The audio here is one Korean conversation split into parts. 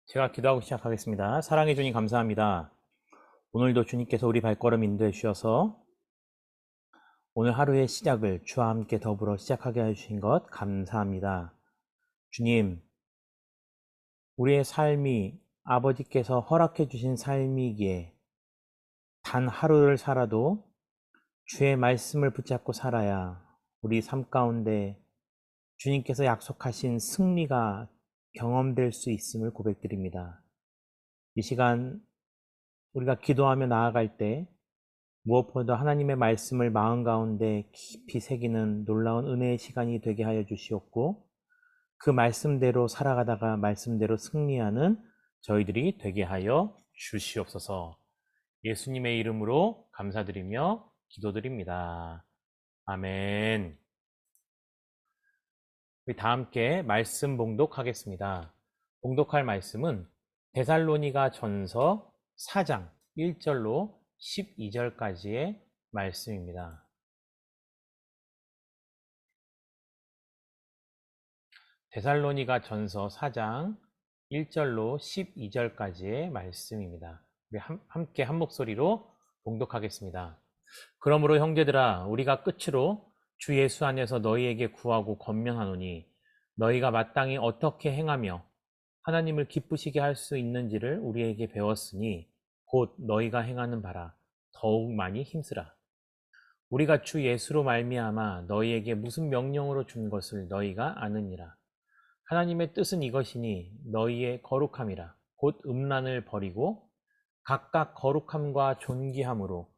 제가 기도하고 시작하겠습니다. 사랑해 주님 감사합니다. 오늘도 주님께서 우리 발걸음 인도해 주셔서 오늘 하루의 시작을 주와 함께 더불어 시작하게 해주신 것 감사합니다. 주님, 우리의 삶이 아버지께서 허락해 주신 삶이기에 단 하루를 살아도 주의 말씀을 붙잡고 살아야 우리 삶 가운데 주님께서 약속하신 승리가 경험될 수 있음을 고백드립니다. 이 시간 우리가 기도하며 나아갈 때 무엇보다 하나님의 말씀을 마음 가운데 깊이 새기는 놀라운 은혜의 시간이 되게 하여 주시옵고, 그 말씀대로 살아가다가 말씀대로 승리하는 저희들이 되게 하여 주시옵소서. 예수님의 이름으로 감사드리며 기도드립니다. 아멘. 우리 다 함께 말씀 봉독하겠습니다. 봉독할 말씀은 데살로니가 전서 4장 1절로 12절까지의 말씀입니다. 데살로니가 전서 4장 1절로 12절까지의 말씀입니다. 우리 함께 한 목소리로 봉독하겠습니다. 그러므로 형제들아, 우리가 끝으로 주 예수 안에서 너희에게 구하고 권면하노니, 너희가 마땅히 어떻게 행하며 하나님을 기쁘시게 할 수 있는지를 우리에게 배웠으니 곧 너희가 행하는 바라 더욱 많이 힘쓰라. 우리가 주 예수로 말미암아 너희에게 무슨 명령으로 준 것을 너희가 아느니라. 하나님의 뜻은 이것이니 너희의 거룩함이라. 곧 음란을 버리고 각각 거룩함과 존귀함으로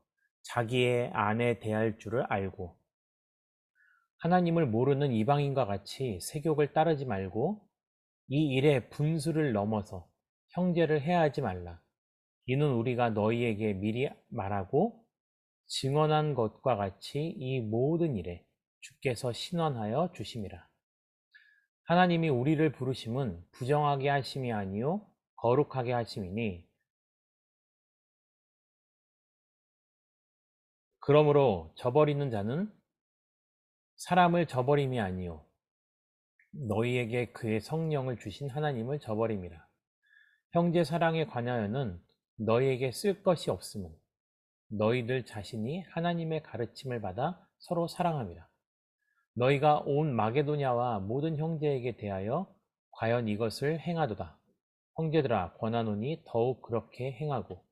자기의 아내 대할 줄을 알고, 하나님을 모르는 이방인과 같이 세욕을 따르지 말고 이 일에 분수를 넘어서 형제를 해하지 말라. 이는 우리가 너희에게 미리 말하고 증언한 것과 같이 이 모든 일에 주께서 신원하여 주심이라. 하나님이 우리를 부르심은 부정하게 하심이 아니요 거룩하게 하심이니, 그러므로 저버리는 자는 사람을 저버림이 아니요 너희에게 그의 성령을 주신 하나님을 저버림이라. 형제 사랑에 관하여는 너희에게 쓸 것이 없음은 너희들 자신이 하나님의 가르침을 받아 서로 사랑함이라. 너희가 온 마게도냐와 모든 형제에게 대하여 과연 이것을 행하도다. 형제들아, 권하노니 더욱 그렇게 행하고,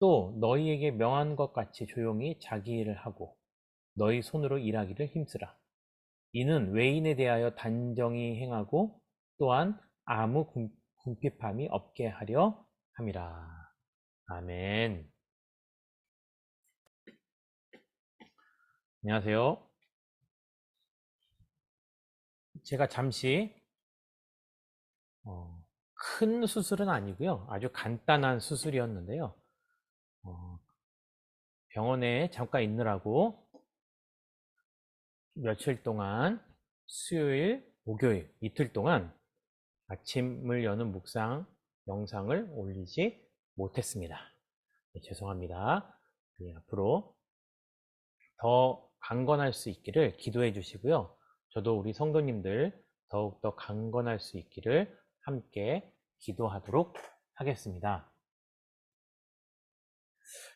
또 너희에게 명한 것 같이 조용히 자기 일을 하고 너희 손으로 일하기를 힘쓰라. 이는 외인에 대하여 단정히 행하고 또한 아무 궁핍함이 없게 하려 함이라. 아멘. 안녕하세요. 제가 잠시 큰 수술은 아니고요, 아주 간단한 수술이었는데요. 병원에 잠깐 있느라고 며칠 동안, 수요일, 목요일 이틀 동안 아침을 여는 묵상 영상을 올리지 못했습니다. 네, 죄송합니다. 네, 앞으로 더 강건할 수 있기를 기도해 주시고요. 저도 우리 성도님들 더욱더 강건할 수 있기를 함께 기도하도록 하겠습니다.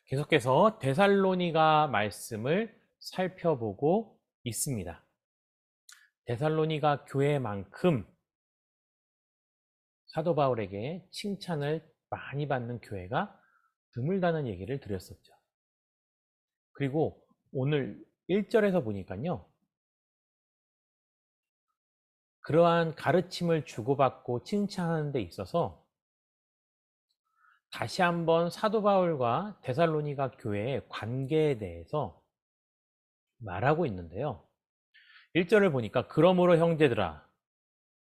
계속해서 데살로니가 말씀을 살펴보고 있습니다. 데살로니가 교회만큼 사도 바울에게 칭찬을 많이 받는 교회가 드물다는 얘기를 드렸었죠. 그리고 오늘 1절에서 보니까요, 그러한 가르침을 주고받고 칭찬하는 데 있어서 다시 한번 사도 바울과 데살로니가 교회의 관계에 대해서 말하고 있는데요. 1절을 보니까 그러므로 형제들아,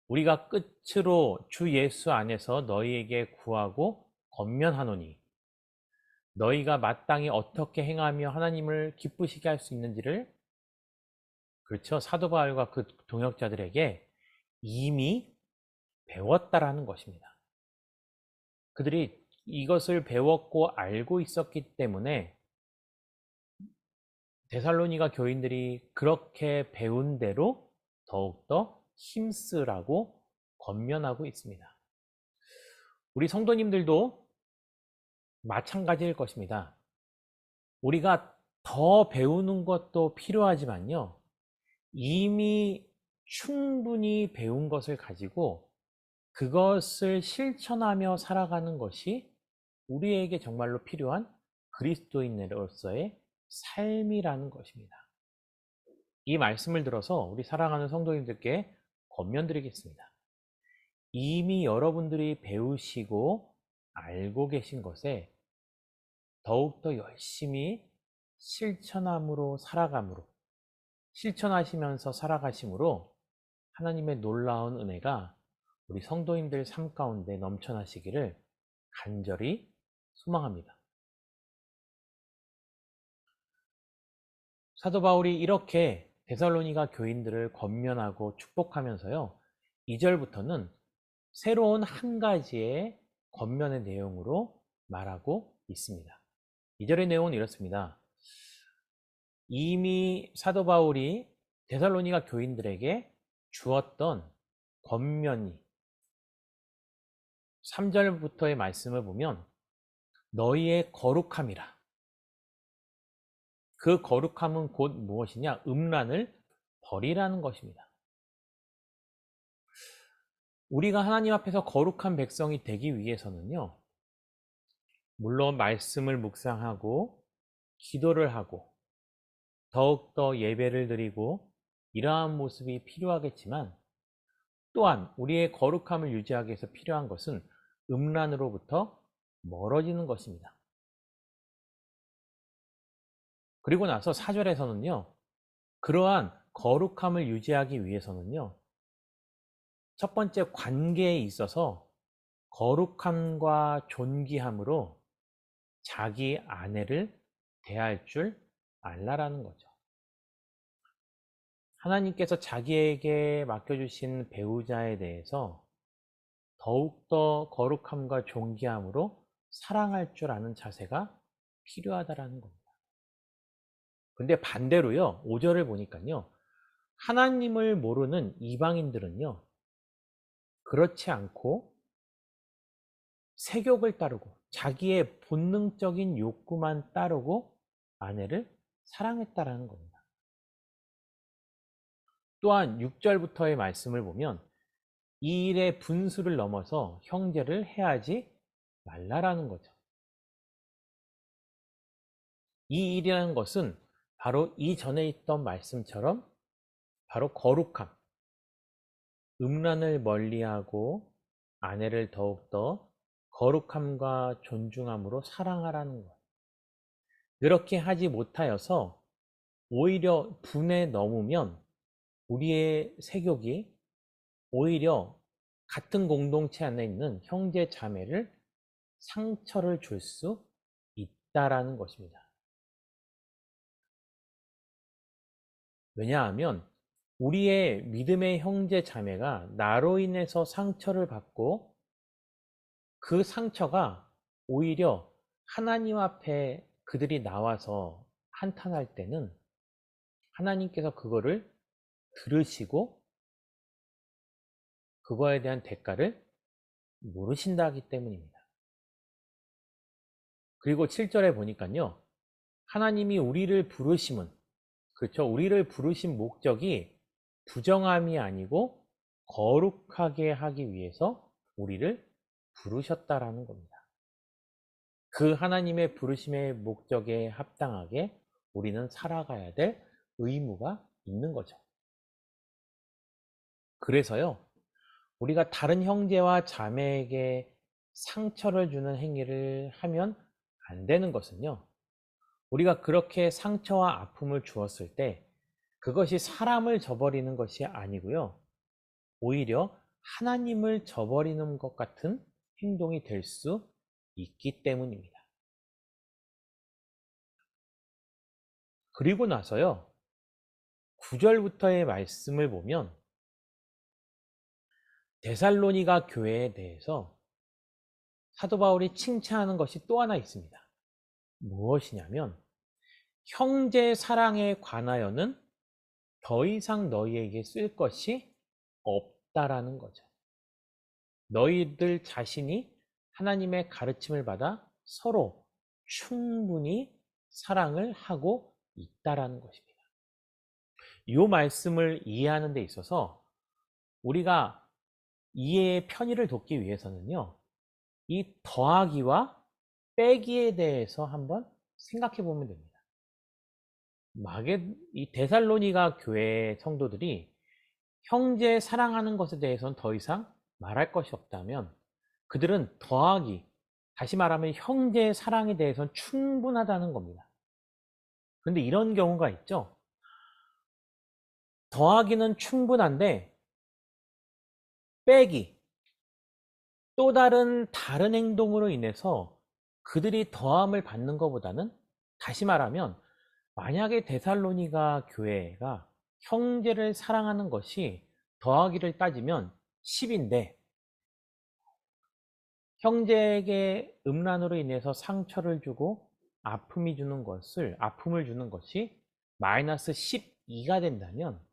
우리가 끝으로 주 예수 안에서 너희에게 구하고 권면하노니, 너희가 마땅히 어떻게 행하며 하나님을 기쁘시게 할 수 있는지를, 그렇죠, 사도 바울과 그 동역자들에게 이미 배웠다라는 것입니다. 그들이 이것을 배웠고 알고 있었기 때문에 데살로니가 교인들이 그렇게 배운 대로 더욱더 힘쓰라고 권면하고 있습니다. 우리 성도님들도 마찬가지일 것입니다. 우리가 더 배우는 것도 필요하지만요. 이미 충분히 배운 것을 가지고 그것을 실천하며 살아가는 것이 우리에게 정말로 필요한 그리스도인으로서의 삶이라는 것입니다. 이 말씀을 들어서 우리 사랑하는 성도님들께 권면드리겠습니다. 이미 여러분들이 배우시고 알고 계신 것에 더욱더 열심히 실천함으로 살아감으로, 실천하시면서 살아가심으로 하나님의 놀라운 은혜가 우리 성도님들 삶 가운데 넘쳐나시기를 간절히 소망합니다. 사도 바울이 이렇게 데살로니가 교인들을 권면하고 축복하면서요, 2절부터는 새로운 한 가지의 권면의 내용으로 말하고 있습니다. 2절의 내용은 이렇습니다. 이미 사도 바울이 데살로니가 교인들에게 주었던 권면이 3절부터의 말씀을 보면 너희의 거룩함이라. 그 거룩함은 곧 무엇이냐? 음란을 버리라는 것입니다. 우리가 하나님 앞에서 거룩한 백성이 되기 위해서는요, 물론 말씀을 묵상하고 기도를 하고 더욱더 예배를 드리고 이러한 모습이 필요하겠지만, 또한 우리의 거룩함을 유지하기 위해서 필요한 것은 음란으로부터 멀어지는 것입니다. 그리고 나서 4절에서는요, 그러한 거룩함을 유지하기 위해서는요, 첫 번째 관계에 있어서 거룩함과 존귀함으로 자기 아내를 대할 줄 알라라는 거죠. 하나님께서 자기에게 맡겨주신 배우자에 대해서 더욱더 거룩함과 존귀함으로 사랑할 줄 아는 자세가 필요하다라는 겁니다. 근데 반대로요, 5절을 보니까요, 하나님을 모르는 이방인들은요, 그렇지 않고 세욕을 따르고 자기의 본능적인 욕구만 따르고 아내를 사랑했다라는 겁니다. 또한 6절부터의 말씀을 보면 이 일의 분수를 넘어서 형제를 해하지 말라라는 거죠. 이 일이라는 것은 바로 이전에 있던 말씀처럼 바로 거룩함, 음란을 멀리하고 아내를 더욱더 거룩함과 존중함으로 사랑하라는 것. 그렇게 하지 못하여서 오히려 분에 넘으면 우리의 세욕이 오히려 같은 공동체 안에 있는 형제 자매를 상처를 줄 수 있다라는 것입니다. 왜냐하면 우리의 믿음의 형제 자매가 나로 인해서 상처를 받고 그 상처가 오히려 하나님 앞에 그들이 나와서 한탄할 때는 하나님께서 그거를 들으시고 그거에 대한 대가를 모르신다기 때문입니다. 그리고 7절에 보니까요, 하나님이 우리를 부르심은, 그렇죠, 우리를 부르신 목적이 부정함이 아니고 거룩하게 하기 위해서 우리를 부르셨다라는 겁니다. 그 하나님의 부르심의 목적에 합당하게 우리는 살아가야 될 의무가 있는 거죠. 그래서요, 우리가 다른 형제와 자매에게 상처를 주는 행위를 하면 안 되는 것은요, 우리가 그렇게 상처와 아픔을 주었을 때 그것이 사람을 저버리는 것이 아니고요, 오히려 하나님을 저버리는 것 같은 행동이 될 수 있기 때문입니다. 그리고 나서요, 9절부터의 말씀을 보면 데살로니가 교회에 대해서 사도 바울이 칭찬하는 것이 또 하나 있습니다. 무엇이냐면 형제 사랑에 관하여는 더 이상 너희에게 쓸 것이 없다라는 거죠. 너희들 자신이 하나님의 가르침을 받아 서로 충분히 사랑을 하고 있다라는 것입니다. 이 말씀을 이해하는 데 있어서 우리가 이해의 편의를 돕기 위해서는요, 이 더하기와 빼기에 대해서 한번 생각해 보면 됩니다. 이 데살로니가 교회 성도들이 형제 사랑하는 것에 대해서는 더 이상 말할 것이 없다면 그들은 더하기, 다시 말하면 형제의 사랑에 대해서는 충분하다는 겁니다. 그런데 이런 경우가 있죠. 더하기는 충분한데 빼기, 또 다른 행동으로 인해서 그들이 더함을 받는 것보다는, 다시 말하면 만약에 데살로니가 교회가 형제를 사랑하는 것이 더하기를 따지면 10인데 형제에게 음란으로 인해서 상처를 주고 아픔을 주는 것이 마이너스 12가 된다면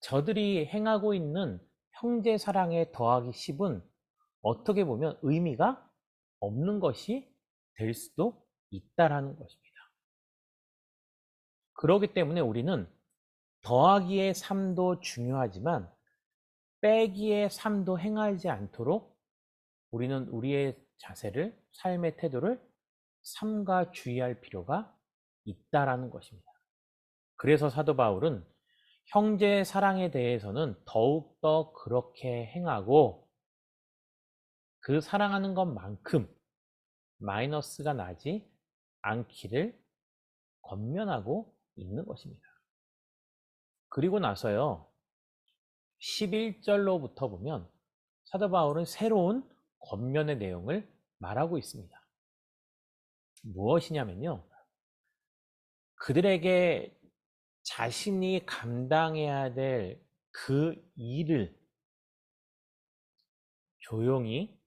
저들이 행하고 있는 형제 사랑의 더하기 10은 어떻게 보면 의미가 없는 것이 될 수도 있다라는 것입니다. 그렇기 때문에 우리는 더하기의 삶도 중요하지만 빼기의 삶도 행하지 않도록 우리는 우리의 자세를, 삶의 태도를 삼가 주의할 필요가 있다라는 것입니다. 그래서 사도 바울은 형제의 사랑에 대해서는 더욱더 그렇게 행하고 그 사랑하는 것만큼 마이너스가 나지 않기를 권면하고 있는 것입니다. 그리고 나서요, 11절로부터 보면 사도 바울은 새로운 권면의 내용을 말하고 있습니다. 무엇이냐면요, 그들에게 자신이 감당해야 될 그 일을 조용히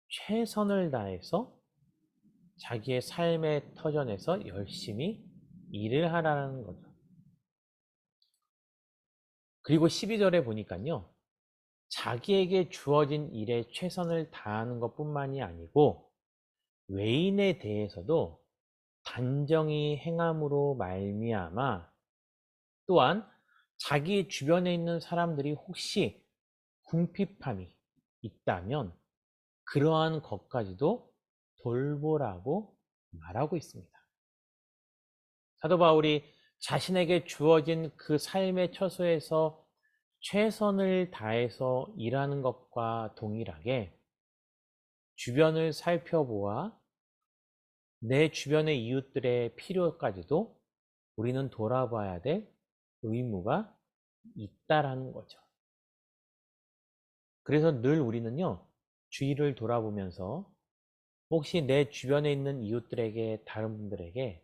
최선을 다해서 자기의 삶의 터전에서 열심히 일을 하라는 거죠. 그리고 12절에 보니까요, 자기에게 주어진 일에 최선을 다하는 것뿐만이 아니고 외인에 대해서도 단정히 행함으로 말미암아 또한 자기 주변에 있는 사람들이 혹시 궁핍함이 있다면 그러한 것까지도 돌보라고 말하고 있습니다. 사도 바울이 자신에게 주어진 그 삶의 처소에서 최선을 다해서 일하는 것과 동일하게 주변을 살펴보아 내 주변의 이웃들의 필요까지도 우리는 돌아봐야 될 의무가 있다라는 거죠. 그래서 늘 우리는요, 주위를 돌아보면서 혹시 내 주변에 있는 이웃들에게, 다른 분들에게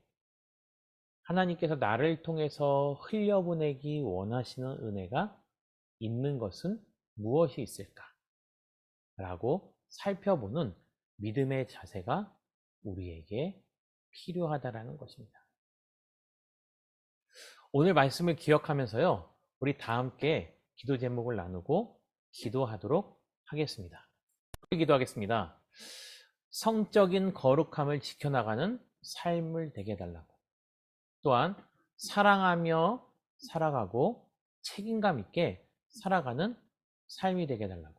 하나님께서 나를 통해서 흘려보내기 원하시는 은혜가 있는 것은 무엇이 있을까? 라고 살펴보는 믿음의 자세가 우리에게 필요하다라는 것입니다. 오늘 말씀을 기억하면서요, 우리 다 함께 기도 제목을 나누고 기도하도록 하겠습니다. 기도하겠습니다. 성적인 거룩함을 지켜나가는 삶을 되게 해달라고, 또한 사랑하며 살아가고 책임감 있게 살아가는 삶이 되게 해달라고,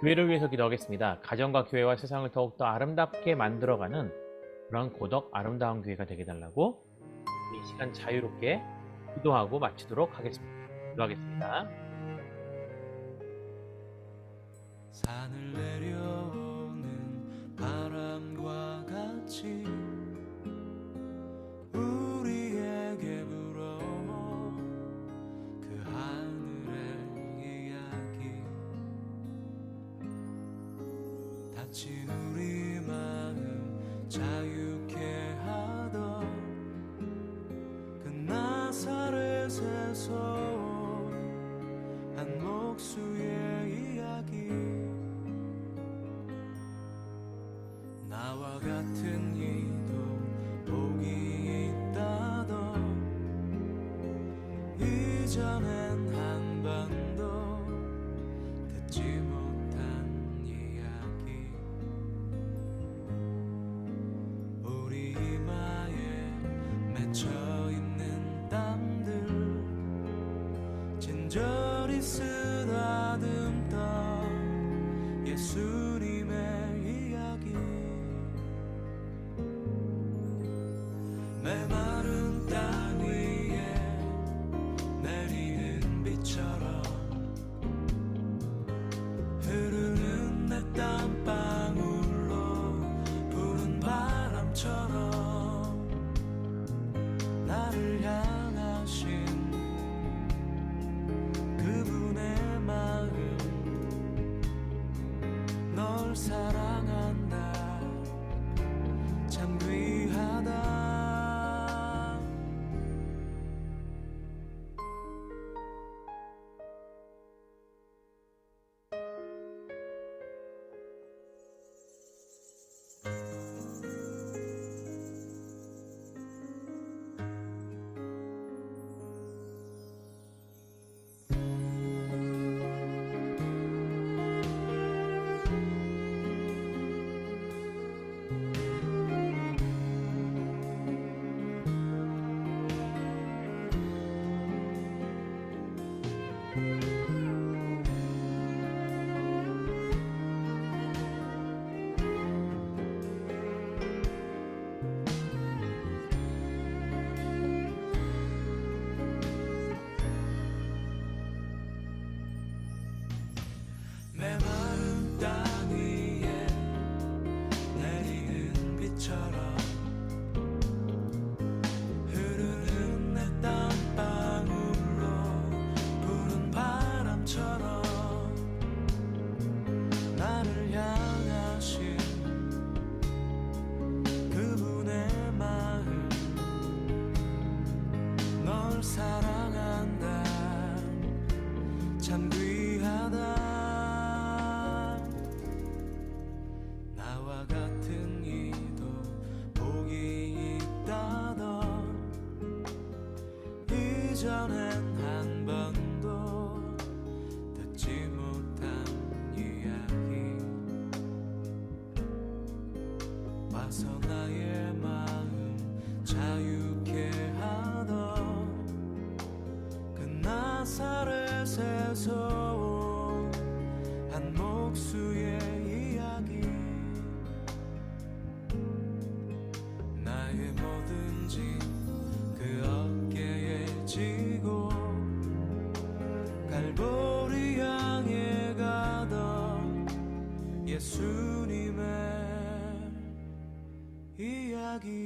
교회를 위해서 기도하겠습니다. 가정과 교회와 세상을 더욱더 아름답게 만들어가는 그런 고덕 아름다운 교회가 되게 해달라고 이 시간 자유롭게 기도하고 마치도록 하겠습니다. 기도하겠습니다. 산을 내려오는 바람과 같이 우리에게 불어온 그 하늘의 이야기, 다친 우리 마음 자유케 하던 그 나사렛에서 한 목수의 이야기, 나와 같은 이도 복이 있다던 이전엔 한 번도 듣지 못한 이야기, 예수님의 이야기 메마른 땅 위에 내리는 비처럼 흐르는 내 땀방울로 부는 바람처럼 나를 향하신 그분의 마음 널 사랑한다 참 귀하다 메마른 땅 위에 내리는 비처럼 흐르는 내 땀방울로 부는 바람처럼 나를 향하신 그분의 마음 널 사랑한다 참 귀하다 나와 같은 이도 복이 있다던 이전엔 한 번도 듣지 못한 이야기 와서 나의 마음 자유케 하던 그 나사렛에서 온 한 목수의 이야기 나의 모든 짐 그 어깨에 지고 갈보리 향해 가던 예수님의 이야기